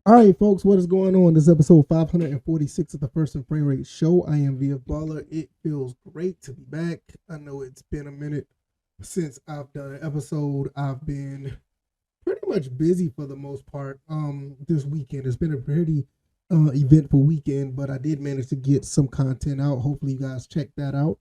All right, folks, what is going on? This is episode 546 of the First and Frame Rate Show. I am VF Baller. It feels great to be back. I know it's been a minute since I've done an episode. I've been pretty much busy for the most part this weekend. It's been a pretty eventful weekend, but I did manage to get some content out. Hopefully, you guys check that out.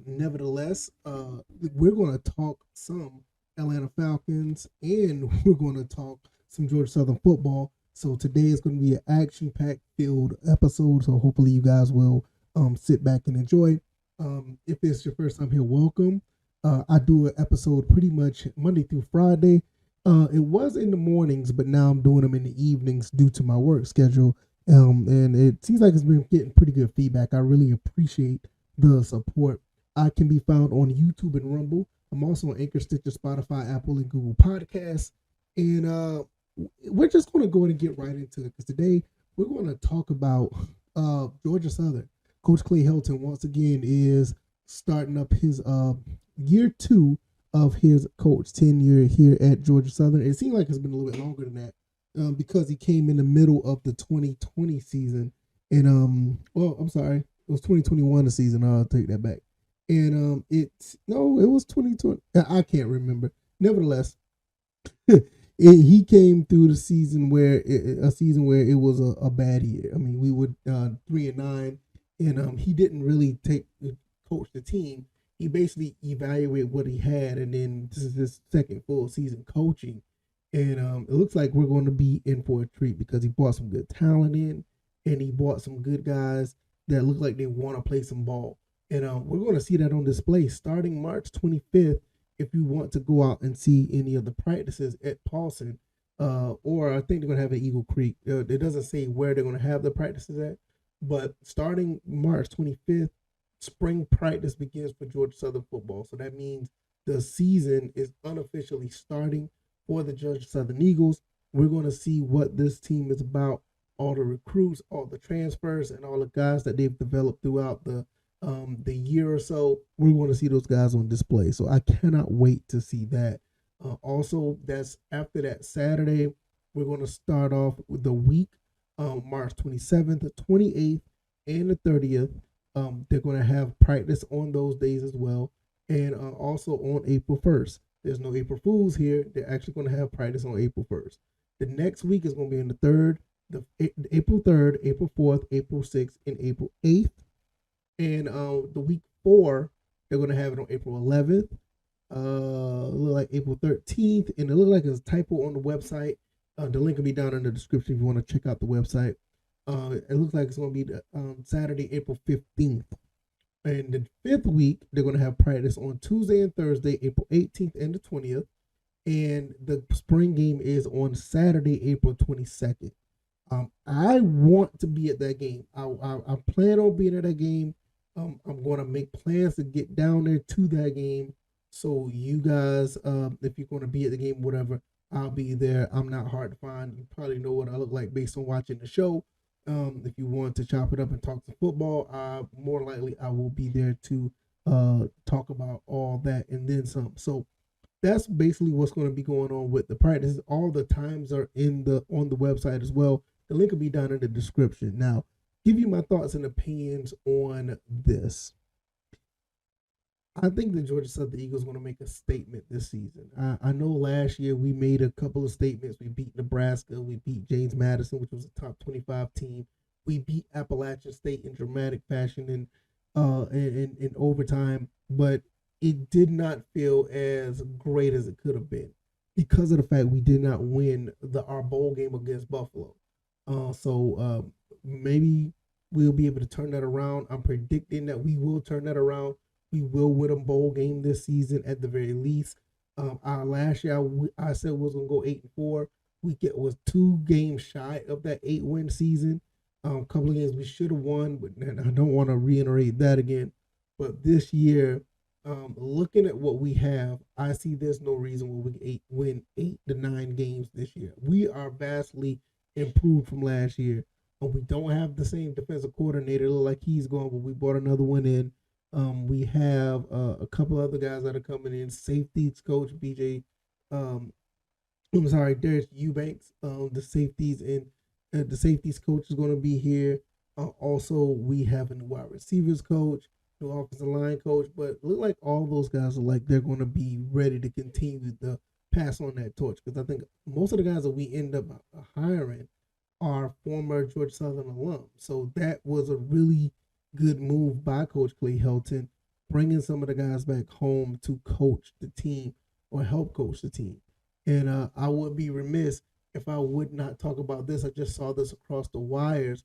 Nevertheless, we're going to talk some Atlanta Falcons and we're going to talk some Georgia Southern football. So today is going to be an action-packed filled episode. So hopefully you guys will sit back and enjoy. If it's your first time here, welcome. I do an episode pretty much Monday through Friday. It was in the mornings, but now I'm doing them in the evenings due to my work schedule. And it seems like it's been getting pretty good feedback. I really appreciate the support. I can be found on YouTube and Rumble. I'm also on Anchor, Stitcher, Spotify, Apple, and Google Podcasts. And we're just going to go ahead and get right into it because today we're going to talk about Georgia Southern. Coach Clay Helton once again is starting up his year two of his coach tenure here at Georgia Southern. It seems like it's been a little bit longer than that because he came in the middle of the 2020 season. And, I'm sorry, it was 2021 the season. I'll take that back. And it was 2020. I can't remember. Nevertheless, he came through the season where it was a bad year. I mean, we were 3-9, and he didn't really coach the team. He basically evaluated what he had, and then this is his second full season coaching, and it looks like we're going to be in for a treat because he brought some good talent in, and he brought some good guys that look like they want to play some ball, and we're going to see that on display starting March 25th. If you want to go out and see any of the practices at Paulson, or I think they're going to have at Eagle Creek. It doesn't say where they're going to have the practices at, but starting March 25th, spring practice begins for Georgia Southern football. So that means the season is unofficially starting for the Georgia Southern Eagles. We're going to see what this team is about, all the recruits, all the transfers, and all the guys that they've developed throughout the year or so. We're going to see those guys on display. So I cannot wait to see that. Also, that's after that Saturday, we're going to start off with the week, March 27th, the 28th, and the 30th. They're going to have practice on those days as well. And also on April 1st. There's no April Fools here. They're actually going to have practice on April 1st. The next week is going to be on the 3rd, April 3rd, April 4th, April 6th, and April 8th. And the week 4, they're going to have it on April 11th. Look like April 13th, and it looked like there's a typo on the website. The link will be down in the description if you want to check out the website. It looks like it's going to be Saturday, April 15th. And the 5th week, they're going to have practice on Tuesday and Thursday, April 18th and the 20th. And the spring game is on Saturday, April 22nd. I want to be at that game. I plan on being at that game. I'm going to make plans to get down there to that game. So you guys, if you're going to be at the game, whatever, I'll be there. I'm not hard to find. You probably know what I look like based on watching the show. If you want to chop it up and talk some football, more likely I will be there to talk about all that and then some. So that's basically what's going to be going on with the practices. All the times are on the website as well. The link will be down in the description. Now, give you my thoughts and opinions on this. I think the Georgia Southern Eagles are going to make a statement this season. I know last year we made a couple of statements. We beat Nebraska. We beat James Madison, which was a top 25 team. We beat Appalachian State in dramatic fashion in overtime, but it did not feel as great as it could have been because of the fact we did not win our bowl game against Buffalo. So maybe we'll be able to turn that around. I'm predicting that we will turn that around. We will win a bowl game this season at the very least. Last year I said we was gonna go 8-4. We was 2 games shy of that 8-win season. A couple of games we should have won, but I don't want to reiterate that again. But this year, looking at what we have, I see there's no reason why we win 8 to 9 games this year. We are vastly improved from last year. We don't have the same defensive coordinator. It look like he's gone, but we brought another one in. We have a couple other guys that are coming in. Safeties coach BJ, Darius Eubanks, the safeties, and The safeties coach is going to be here. Also, we have a new wide receivers coach, new offensive line coach. But look like all those guys are like they're going to be ready to continue to pass on that torch, because I think most of the guys that we end up hiring are former Georgia Southern alums. So that was a really good move by Coach Clay Helton, bringing some of the guys back home to coach the team or help coach the team. And I would be remiss if I would not talk about this. I just saw this across the wires.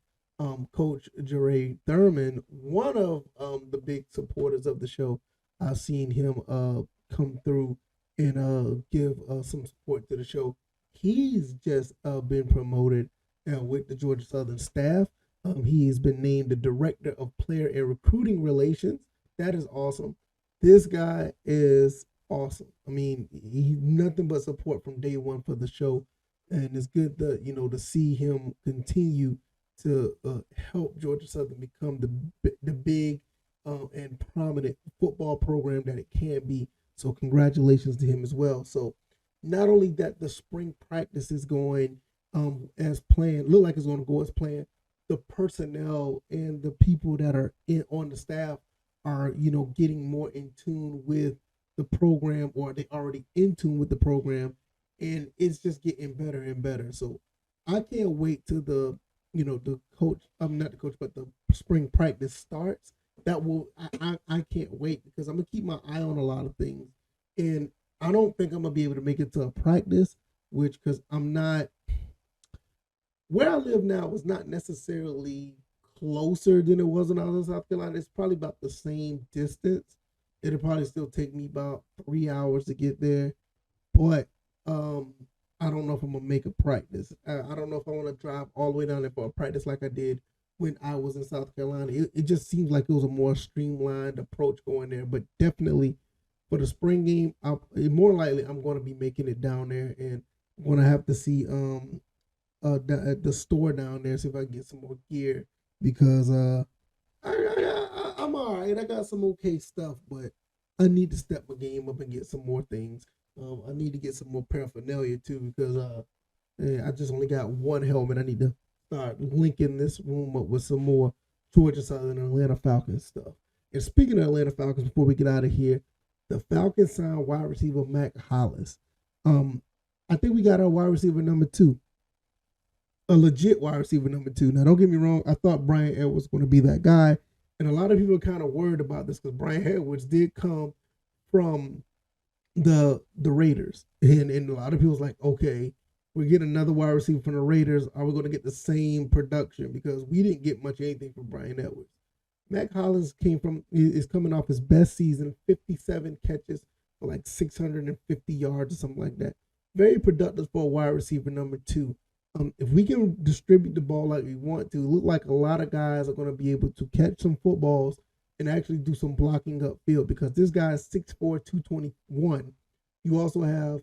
Coach Jeray Thurman, one of the big supporters of the show, I've seen him come through and give some support to the show. He's just been promoted with the Georgia Southern staff. He has been named the Director of Player and Recruiting Relations. That is awesome. This guy is awesome. I mean, he nothing but support from day one for the show, and it's good that to see him continue to help Georgia Southern become the big and prominent football program that it can be. So congratulations to him as well. So not only that the spring practice is going as planned, look like it's going to go as planned, the personnel and the people that are on the staff are getting more in tune with the program, or they already in tune with the program, and it's just getting better and better. So I can't wait till the coach, I'm not the coach, but the spring practice starts. That will I can't wait, because I'm gonna keep my eye on a lot of things, and I don't think I'm gonna be able to make it to a practice, because I'm not where I live now is not necessarily closer than it was when I was in South Carolina. It's probably about the same distance. It'll probably still take me about 3 hours to get there, but I don't know if I'm gonna make a practice. I don't know if I want to drive all the way down there for a practice like I did when I was in South Carolina. It just seems like it was a more streamlined approach going there. But definitely for the spring game, more likely I'm going to be making it down there, and I'm going to have to see the store down there, see if I can get some more gear, because I'm all right. I got some okay stuff, but I need to step my game up and get some more things. I need to get some more paraphernalia too, because I just only got one helmet. I need to start linking this room up with some more Georgia Southern and Atlanta Falcons stuff. And speaking of Atlanta Falcons, before we get out of here, the Falcons signed wide receiver Mack Hollins. I think we got our wide receiver number 2. A legit wide receiver number 2. Now, don't get me wrong. I thought Brian Edwards was going to be that guy. And a lot of people are kind of worried about this, because Brian Edwards did come from the Raiders. And a lot of people's like, okay, we get another wide receiver from the Raiders. Are we going to get the same production? Because we didn't get much anything from Brian Edwards. Mack Hollins is coming off his best season, 57 catches for like 650 yards or something like that. Very productive for a wide receiver number 2. If we can distribute the ball like we want to, look like a lot of guys are going to be able to catch some footballs and actually do some blocking upfield, because this guy is 6'4", 221. You also have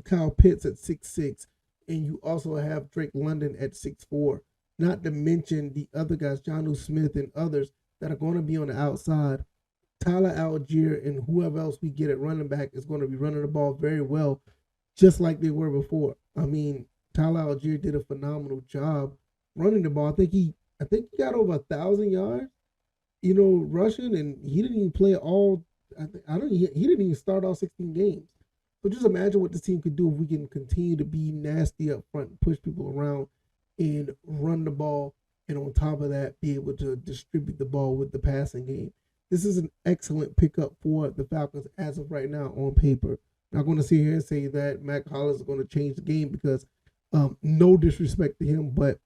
Kyle Pitts at 6'6", and you also have Drake London at 6'4", not to mention the other guys, Jonnu Smith and others that are going to be on the outside. Tyler Algier and whoever else we get at running back is going to be running the ball very well, just like they were before. I mean, Tyler Algier did a phenomenal job running the ball. I think he got over 1,000 yards, rushing, and he didn't even play all. He didn't even start all 16 games. So just imagine what this team could do if we can continue to be nasty up front, and push people around, and run the ball, and on top of that, be able to distribute the ball with the passing game. This is an excellent pickup for the Falcons as of right now on paper. Not going to sit here and say that Mack Hollins is going to change the game, because no disrespect to him, but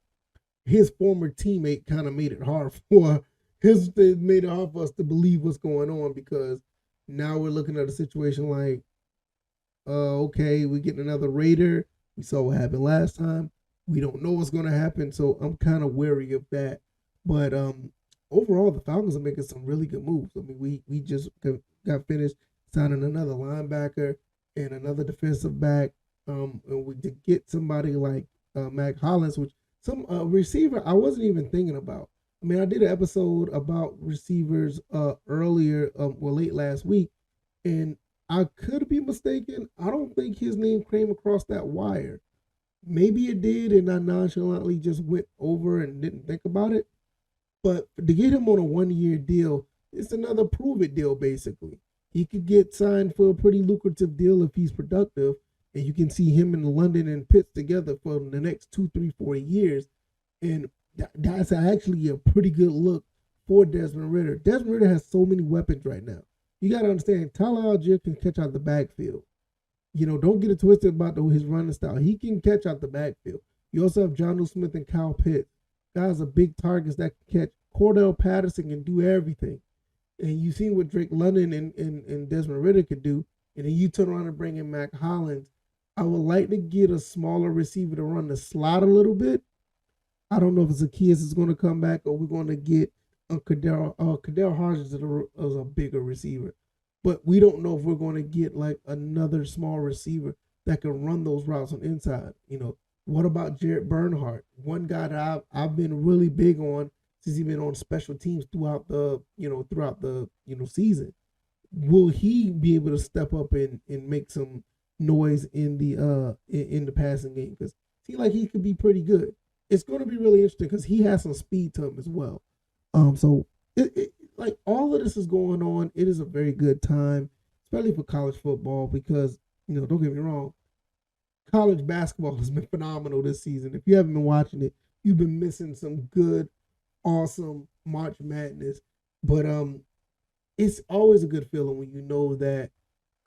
his former teammate kind of made it hard for us to believe what's going on, because now we're looking at a situation like, okay, we're getting another Raider. We saw what happened last time. We don't know what's going to happen, so I'm kind of wary of that. But overall, the Falcons are making some really good moves. I mean, we just got finished signing another linebacker and another defensive back, and to get somebody like Mack Hollins, which some receiver I wasn't even thinking about. I mean, I did an episode about receivers earlier, late last week, and I could be mistaken. I don't think his name came across that wire. Maybe it did, and I nonchalantly just went over and didn't think about it. But to get him on a 1 year deal, it's another prove it deal, basically. He could get signed for a pretty lucrative deal if he's productive, and you can see him in London and Pitts together for the next 2, 3, 4 years. And that's actually a pretty good look for Desmond Ridder. Desmond Ridder has so many weapons right now. You got to understand, Tyler Algier can catch out the backfield. Don't get it twisted about his running style. He can catch out the backfield. You also have John Smith and Kyle Pitts. Guys are big targets that can catch. Cordell Patterson can do everything. And you've seen what Drake London and Desmond Ridder could do. And then you turn around and bring in Mack Hollins. I would like to get a smaller receiver to run the slot a little bit. I don't know if Zacchaeus is going to come back or we're going to get Kadell Hodges as a bigger receiver. But we don't know if we're going to get like another small receiver that can run those routes on inside. What about Jared Bernhardt? One guy that I've been really big on since he's been on special teams throughout the season. Will he be able to step up and make some noise in the passing game? Because he like he could be pretty good. It's going to be really interesting because he has some speed to him as well. So like all of this is going on. It is a very good time, especially for college football, because don't get me wrong, college basketball has been phenomenal this season. If you haven't been watching it, you've been missing some good, awesome March Madness. But it's always a good feeling when you know that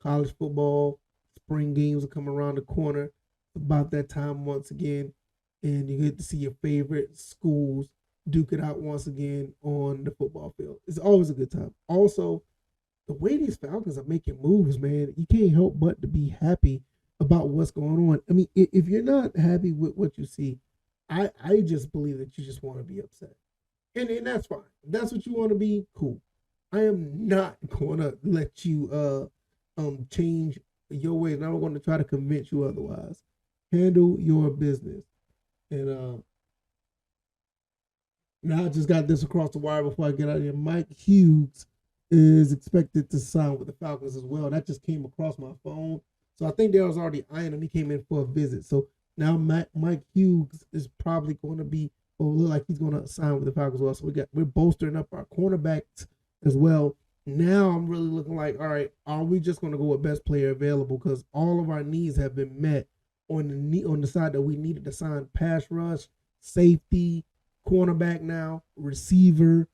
college football spring games are coming around the corner. About that time once again, and you get to see your favorite schools duke it out once again on the football field. It's always a good time. Also, the way these Falcons are making moves, man, you can't help but to be happy about what's going on. I mean, if you're not happy with what you see, I just believe that you just want to be upset. And that's fine. If that's what you want to be, cool. I am not going to let you change your ways. And I'm going to try to convince you otherwise. Handle your business. And now I just got this across the wire before I get out of here. Mike Hughes is expected to sign with the Falcons as well. That just came across my phone. So I think there was already eyeing him. He came in for a visit. So now Mike Hughes is probably going to be, or look like he's going to sign with the Falcons as well. So we're bolstering up our cornerbacks as well. Now I'm really looking like, all right, are we just going to go with best player available? Because all of our needs have been met on the side that we needed to sign: pass rush, safety, cornerback now, receiver,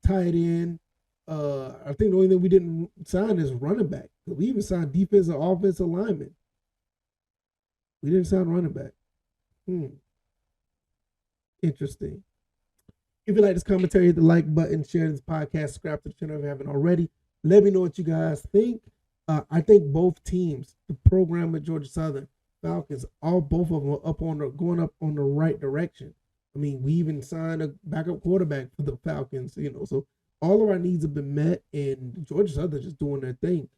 tight end. I think the only thing we didn't sign is running back. We even signed defensive, offensive lineman. We didn't sign running back. Interesting. If you like this commentary, hit the like button, share this podcast, subscribe to the channel if you haven't already. Let me know what you guys think. I think both teams, the program with Georgia Southern, Falcons, both of them are going up on the right direction. I mean, we even signed a backup quarterback for the Falcons, so all of our needs have been met, and Georgia Southern just doing their thing.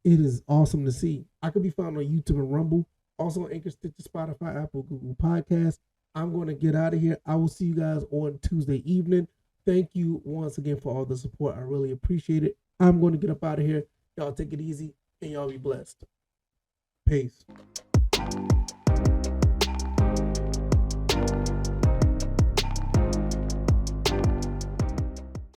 It is awesome to see. I could be found on YouTube and Rumble, also on Anchor, Stitcher, Spotify, Apple, Google Podcasts. I'm going to get out of here. I will see you guys on Tuesday evening. Thank you once again for all the support. I really appreciate it. I'm going to get up out of here. Y'all take it easy, and y'all be blessed. Peace.